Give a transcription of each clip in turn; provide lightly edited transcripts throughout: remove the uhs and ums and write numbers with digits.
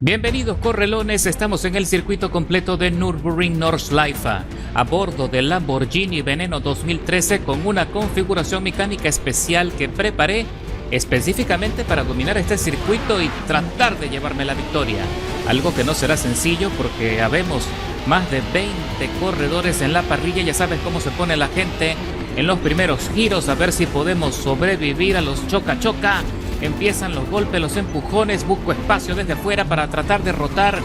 Bienvenidos correlones, estamos en el circuito completo de Nürburgring Nordschleife a bordo del Lamborghini Veneno 2013 con una configuración mecánica especial que preparé específicamente para dominar este circuito y tratar de llevarme la victoria. Algo que no será sencillo porque habemos más de 20 corredores en la parrilla. Ya sabes cómo se pone la gente en los primeros giros, a ver si podemos sobrevivir a los choca-choca. Empiezan los golpes, los empujones, busco espacio desde afuera para tratar de rotar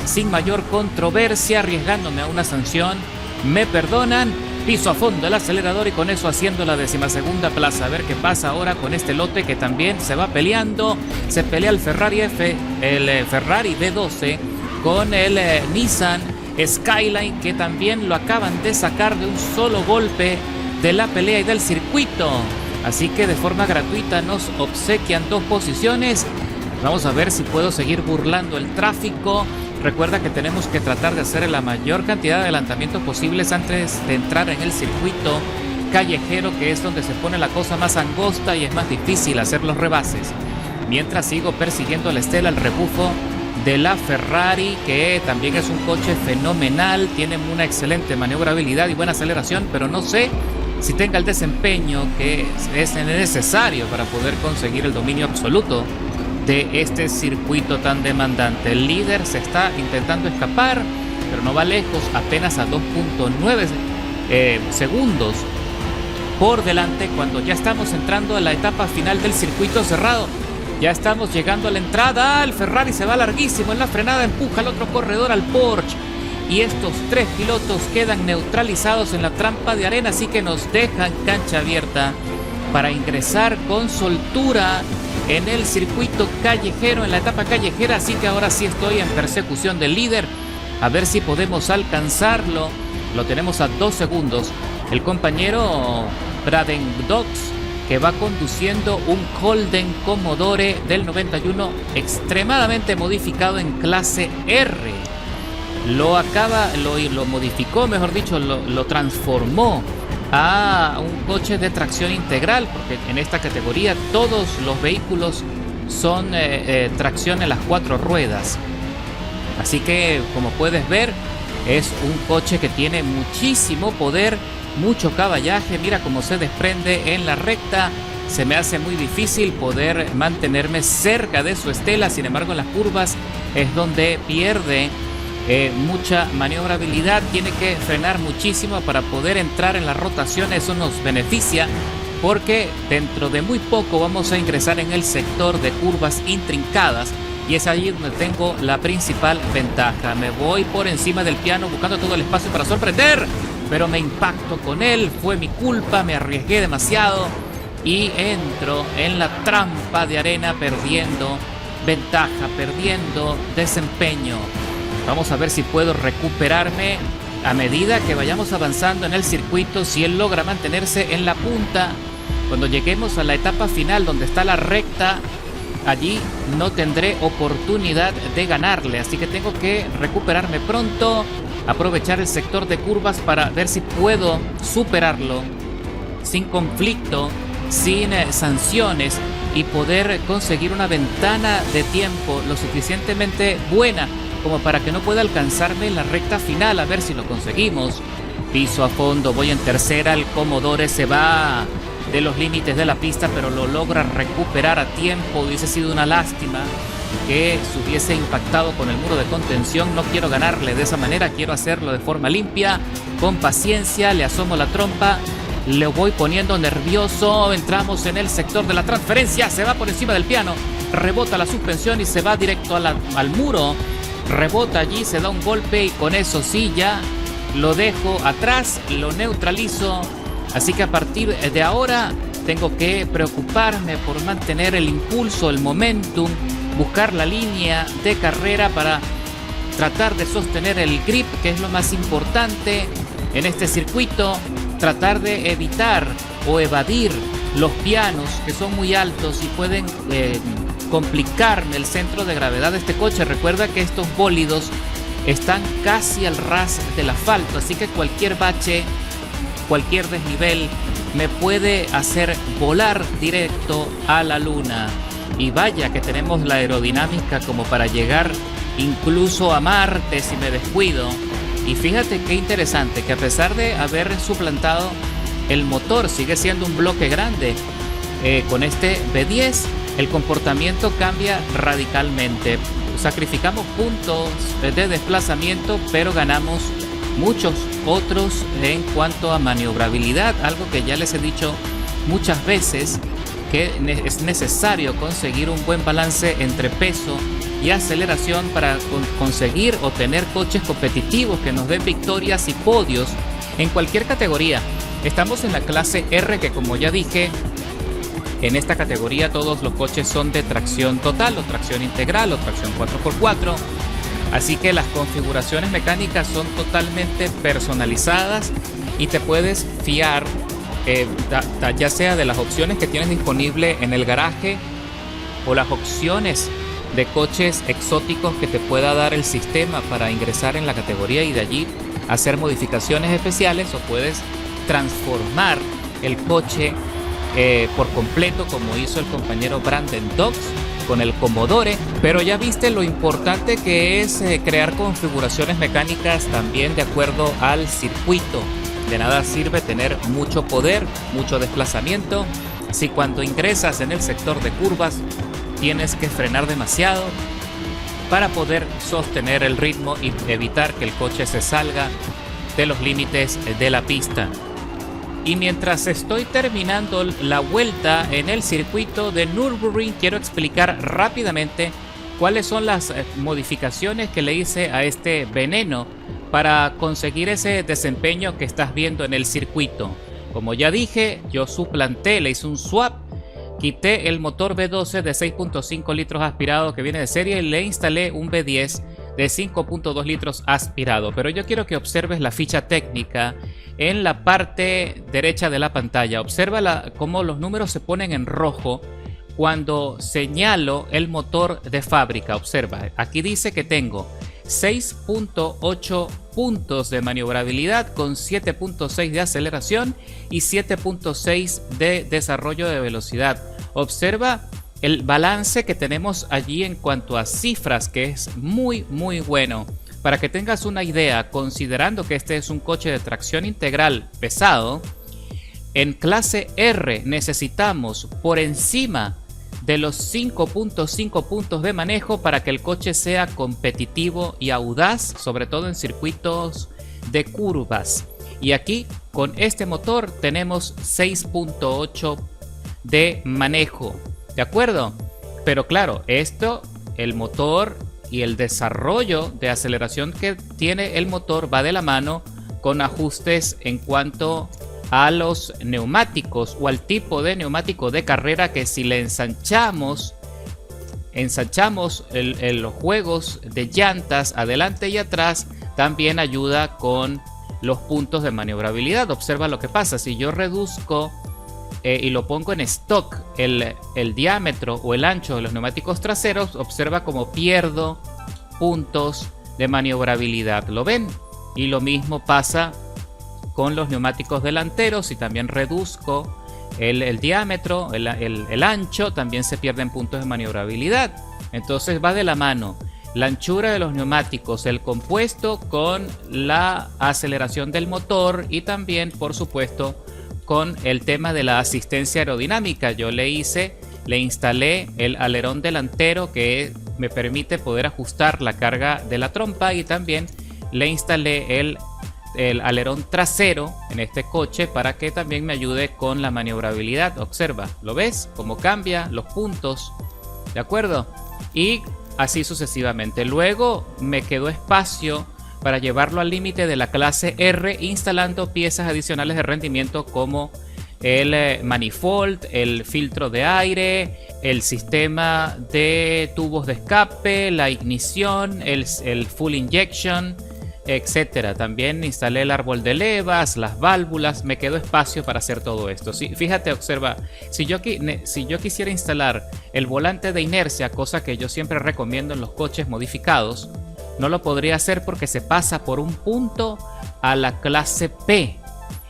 sin mayor controversia, arriesgándome a una sanción. Me perdonan, piso a fondo el acelerador y con eso haciendo la 12ª plaza. A ver qué pasa ahora con este lote que también se va peleando. Se pelea el Ferrari V12 con el Nissan Skyline, que también lo acaban de sacar de un solo golpe de la pelea y del circuito. Así que de forma gratuita nos obsequian dos posiciones. Vamos a ver si puedo seguir burlando el tráfico. Recuerda que tenemos que tratar de hacer la mayor cantidad de adelantamientos posibles antes de entrar en el circuito callejero, que es donde se pone la cosa más angosta y es más difícil hacer los rebases. Mientras sigo persiguiendo a la Stella, el rebufo de la Ferrari, que también es un coche fenomenal. Tiene una excelente maniobrabilidad y buena aceleración, pero no sé si tenga el desempeño que es necesario para poder conseguir el dominio absoluto de este circuito tan demandante. El líder se está intentando escapar, pero no va lejos, apenas a 2.9 segundos por delante, cuando ya estamos entrando a la etapa final del circuito cerrado. Ya estamos llegando a la entrada. El Ferrari se va larguísimo en la frenada, empuja al otro corredor, al Porsche. Y estos tres pilotos quedan neutralizados en la trampa de arena, así que nos dejan cancha abierta para ingresar con soltura en el circuito callejero, en la etapa callejera. Así que ahora sí estoy en persecución del líder, a ver si podemos alcanzarlo. Lo tenemos a 2 segundos. El compañero Braden Dox, que va conduciendo un Holden Commodore del 91 extremadamente modificado en clase R. Lo modificó, mejor dicho, lo transformó a un coche de tracción integral, porque en esta categoría todos los vehículos son tracción en las 4 ruedas. Así que, como puedes ver, es un coche que tiene muchísimo poder, mucho caballaje. Mira cómo se desprende en la recta. Se me hace muy difícil poder mantenerme cerca de su Stella. Sin embargo, en las curvas es donde pierde mucha maniobrabilidad, tiene que frenar muchísimo para poder entrar en la rotación. Eso nos beneficia porque dentro de muy poco vamos a ingresar en el sector de curvas intrincadas y es allí donde tengo la principal ventaja. Me voy por encima del piano buscando todo el espacio para sorprender, pero me impacto con él. Fue mi culpa, me arriesgué demasiado y entro en la trampa de arena perdiendo ventaja, perdiendo desempeño. Vamos a ver si puedo recuperarme a medida que vayamos avanzando en el circuito. Si él logra mantenerse en la punta, cuando lleguemos a la etapa final donde está la recta, allí no tendré oportunidad de ganarle. Así que tengo que recuperarme pronto, aprovechar el sector de curvas para ver si puedo superarlo sin conflicto, sin sanciones, y poder conseguir una ventana de tiempo lo suficientemente buena como para que no pueda alcanzarme en la recta final. A ver si lo conseguimos. Piso a fondo, voy en tercera. El Commodore se va de los límites de la pista, pero lo logra recuperar a tiempo. Hubiese sido una lástima que se hubiese impactado con el muro de contención. No quiero ganarle de esa manera, quiero hacerlo de forma limpia, con paciencia. Le asomo la trompa, le voy poniendo nervioso. Entramos en el sector de la transferencia, se va por encima del piano, rebota la suspensión y se va directo al muro. Rebota allí, se da un golpe y con eso sí ya lo dejo atrás, lo neutralizo. Así que a partir de ahora tengo que preocuparme por mantener el impulso, el momentum, buscar la línea de carrera para tratar de sostener el grip, que es lo más importante en este circuito. Tratar de evitar o evadir los pianos, que son muy altos y pueden complicarme el centro de gravedad de este coche. Recuerda que estos bólidos están casi al ras del asfalto, así que cualquier bache, cualquier desnivel me puede hacer volar directo a la luna. Y vaya que tenemos la aerodinámica como para llegar incluso a Marte si me descuido. Y fíjate qué interesante, que a pesar de haber suplantado el motor, sigue siendo un bloque grande. Con este V10 el comportamiento cambia radicalmente. Sacrificamos puntos de desplazamiento, pero ganamos muchos otros en cuanto a maniobrabilidad, algo que ya les he dicho muchas veces, que es necesario conseguir un buen balance entre peso y aceleración para conseguir obtener coches competitivos que nos den victorias y podios en cualquier categoría. Estamos en la clase R, que como ya dije, en esta categoría todos los coches son de tracción total o tracción integral o tracción 4x4. Así que las configuraciones mecánicas son totalmente personalizadas y te puedes fiar ya sea de las opciones que tienes disponible en el garaje o las opciones de coches exóticos que te pueda dar el sistema para ingresar en la categoría y de allí hacer modificaciones especiales, o puedes transformar el coche por completo, como hizo el compañero Brandon Dox con el Commodore. Pero ya viste lo importante que es crear configuraciones mecánicas también de acuerdo al circuito. De nada sirve tener mucho poder, mucho desplazamiento, si cuando ingresas en el sector de curvas tienes que frenar demasiado para poder sostener el ritmo y evitar que el coche se salga de los límites de la pista. Y mientras estoy terminando la vuelta en el circuito de Nürburgring, quiero explicar rápidamente cuáles son las modificaciones que le hice a este veneno para conseguir ese desempeño que estás viendo en el circuito. Como ya dije, yo suplanté, le hice un swap, quité el motor V12 de 6.5 litros aspirado que viene de serie y le instalé un V10 de 5.2 litros aspirado. Pero yo quiero que observes la ficha técnica en la parte derecha de la pantalla. Observa cómo los números se ponen en rojo cuando señalo el motor de fábrica. Observa, aquí dice que tengo 6.8 puntos de maniobrabilidad con 7.6 de aceleración y 7.6 de desarrollo de velocidad. Observa el balance que tenemos allí en cuanto a cifras, que es muy bueno. Para que tengas una idea, considerando que este es un coche de tracción integral pesado, en clase R necesitamos por encima de los 5.5 puntos de manejo para que el coche sea competitivo y audaz, sobre todo en circuitos de curvas. Y aquí con este motor tenemos 6.8 de manejo, ¿de acuerdo? Pero claro, esto, el motor y el desarrollo de aceleración que tiene el motor va de la mano con ajustes en cuanto a los neumáticos o al tipo de neumático de carrera, que si le ensanchamos los juegos de llantas adelante y atrás, también ayuda con los puntos de maniobrabilidad. Observa lo que pasa si yo reduzco y lo pongo en stock el diámetro o el ancho de los neumáticos traseros. Observa cómo pierdo puntos de maniobrabilidad, ¿lo ven? Y lo mismo pasa con los neumáticos delanteros. Si también reduzco el diámetro, el ancho, también se pierden puntos de maniobrabilidad. Entonces va de la mano la anchura de los neumáticos, el compuesto, con la aceleración del motor y también, por supuesto, con el tema de la asistencia aerodinámica. Yo le instalé el alerón delantero, que me permite poder ajustar la carga de la trompa, y también le instalé el alerón trasero en este coche para que también me ayude con la maniobrabilidad. Observa, ¿lo ves? Cómo cambia los puntos, ¿de acuerdo? Y así sucesivamente. Luego me quedó espacio para llevarlo al límite de la clase R, instalando piezas adicionales de rendimiento como el manifold, el filtro de aire, el sistema de tubos de escape, la ignición, el full injection, etcétera. También instalé el árbol de levas, las válvulas. Me quedó espacio para hacer todo esto. Sí, fíjate, observa, si yo quisiera instalar el volante de inercia, cosa que yo siempre recomiendo en los coches modificados, no lo podría hacer porque se pasa por un punto a la clase P.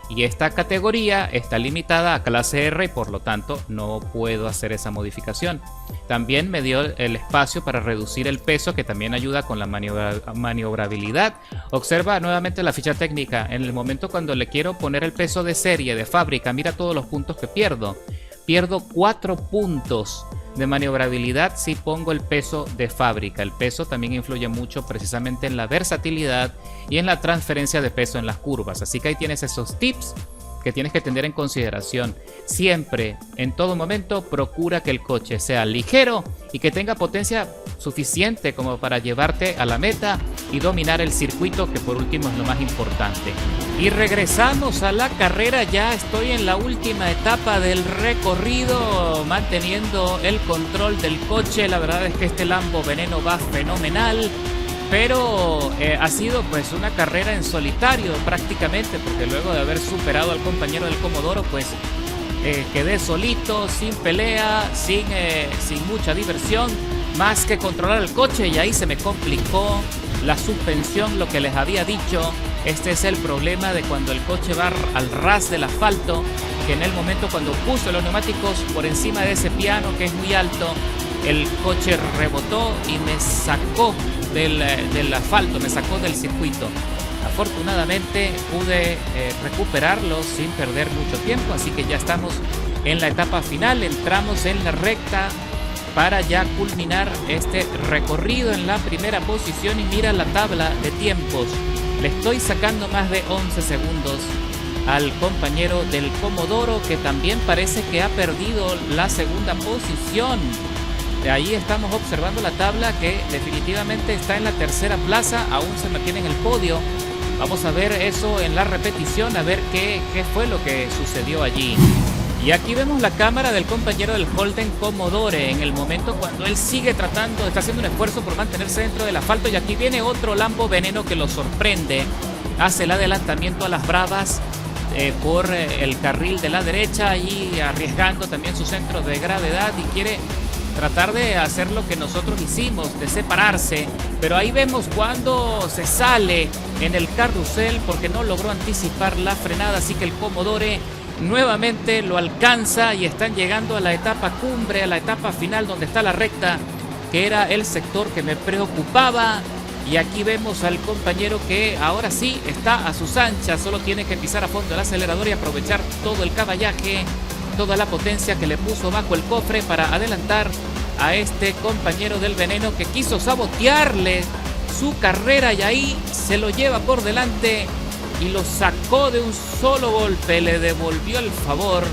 y esta categoría está limitada a clase R y por lo tanto no puedo hacer esa modificación. También me dio el espacio para reducir el peso, que también ayuda con la maniobrabilidad. Observa nuevamente la ficha técnica. En el momento cuando le quiero poner el peso de serie, de fábrica, mira todos los puntos que pierdo. Pierdo 4 puntos de maniobrabilidad si pongo el peso de fábrica. El peso también influye mucho precisamente en la versatilidad y en la transferencia de peso en las curvas. Así que ahí tienes esos tips que tienes que tener en consideración. Siempre, en todo momento, procura que el coche sea ligero y que tenga potencia suficiente como para llevarte a la meta y dominar el circuito, que por último es lo más importante. Y regresamos a la carrera. Ya estoy en la última etapa del recorrido, manteniendo el control del coche. La verdad es que este Lambo Veneno va fenomenal. Pero ha sido pues una carrera en solitario prácticamente, porque luego de haber superado al compañero del Comodoro, pues quedé solito, sin pelea, sin mucha diversión, más que controlar el coche, y ahí se me complicó la suspensión, lo que les había dicho. Este es el problema de cuando el coche va al ras del asfalto, que en el momento cuando puso los neumáticos por encima de ese piano que es muy alto, el coche rebotó y me sacó del asfalto, me sacó del circuito. Afortunadamente pude recuperarlo sin perder mucho tiempo, así que ya estamos en la etapa final. Entramos en la recta para ya culminar este recorrido en la primera posición, y mira la tabla de tiempos. Le estoy sacando más de 11 segundos al compañero del Comodoro, que también parece que ha perdido la segunda posición. Ahí estamos observando la tabla, que definitivamente está en la tercera plaza, aún se mantiene en el podio. Vamos a ver eso en la repetición, a ver qué fue lo que sucedió allí. Y aquí vemos la cámara del compañero del Holden Commodore en el momento cuando él sigue tratando, está haciendo un esfuerzo por mantenerse dentro del asfalto, y aquí viene otro Lambo Veneno que lo sorprende. Hace el adelantamiento a las bravas por el carril de la derecha, y arriesgando también su centro de gravedad, y quiere tratar de hacer lo que nosotros hicimos, de separarse. Pero ahí vemos cuando se sale en el carrusel porque no logró anticipar la frenada, así que el Commodore nuevamente lo alcanza y están llegando a la etapa cumbre, a la etapa final donde está la recta, que era el sector que me preocupaba. Y aquí vemos al compañero que ahora sí está a sus anchas, solo tiene que pisar a fondo el acelerador y aprovechar todo el caballaje, toda la potencia que le puso bajo el cofre para adelantar a este compañero del Veneno, que quiso sabotearle su carrera, y ahí se lo lleva por delante y lo sacó de un solo golpe, le devolvió el favor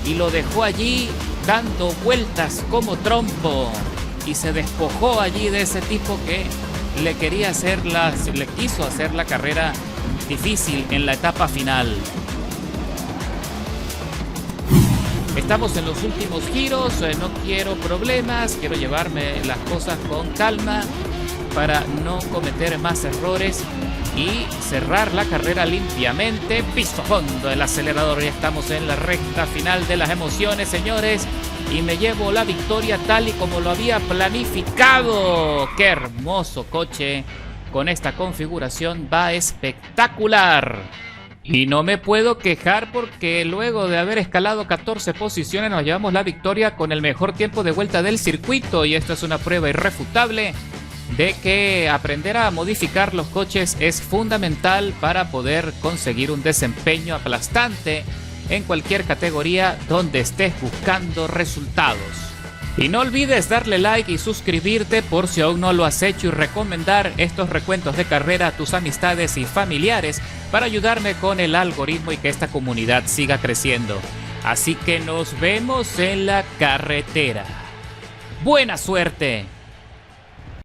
y lo dejó allí dando vueltas como trompo, y se despojó allí de ese tipo que le quiso hacer la carrera difícil en la etapa final. Estamos en los últimos giros, no quiero problemas, quiero llevarme las cosas con calma para no cometer más errores y cerrar la carrera limpiamente. Piso a fondo el acelerador, ya estamos en la recta final de las emociones, señores, y me llevo la victoria tal y como lo había planificado. ¡Qué hermoso coche! Con esta configuración va espectacular. Y no me puedo quejar porque luego de haber escalado 14 posiciones nos llevamos la victoria con el mejor tiempo de vuelta del circuito, y esto es una prueba irrefutable de que aprender a modificar los coches es fundamental para poder conseguir un desempeño aplastante en cualquier categoría donde estés buscando resultados. Y no olvides darle like y suscribirte por si aún no lo has hecho, y recomendar estos recuentos de carrera a tus amistades y familiares para ayudarme con el algoritmo y que esta comunidad siga creciendo. Así que nos vemos en la carretera. ¡Buena suerte!